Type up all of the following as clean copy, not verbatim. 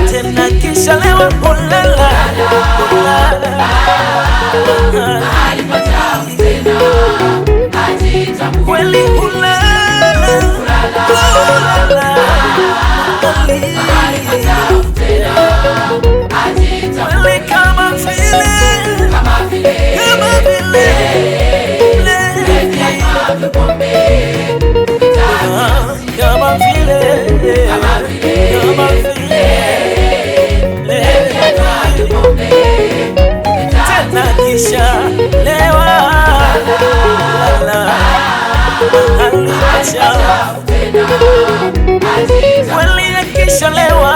Tena kisha lewa ulala kweli ulala kweli kama vile tena kisha lewa kweli kisha lewa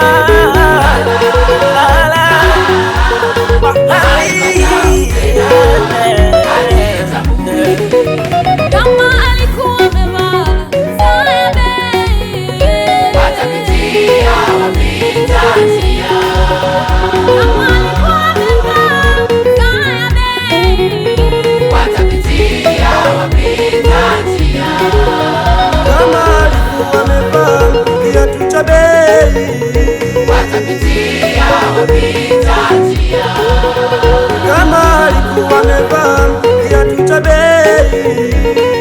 kama alikuwa amevaa sare ya bei, watapitia wapita njia. kama alikuwa amevaa sare ya bei, watapitia wapita njia. kama alikuwa amevaa kiatu cha bei, watapitia wapita njia. kama alikuwa amevaa kiatu cha bei,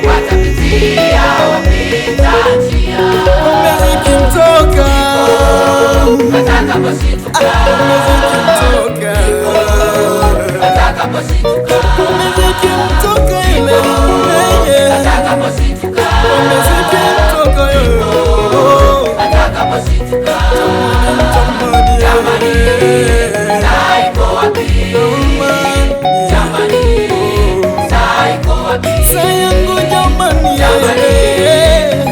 watapitia wapita njia. muziki mtoka atakaposituka, muziki mtoka atakaposituka, muziki mtoka ile atakaposituka, muziki mtoka yo atakaposituka. tamani Saiko wapi? Jamani, saiko wapi? sayangu jamani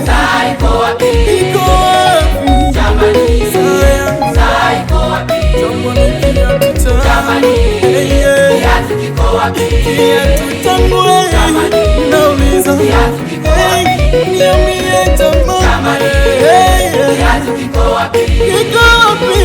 Saiko wapi? iko wapi Jamani, sayangu saiko wapi? jamani Jamani, kiatu kiko wapi? kiatu changu nauliza Kiatu kiko wapi? niambie jamani Kiatu kiko wapi? iko wapi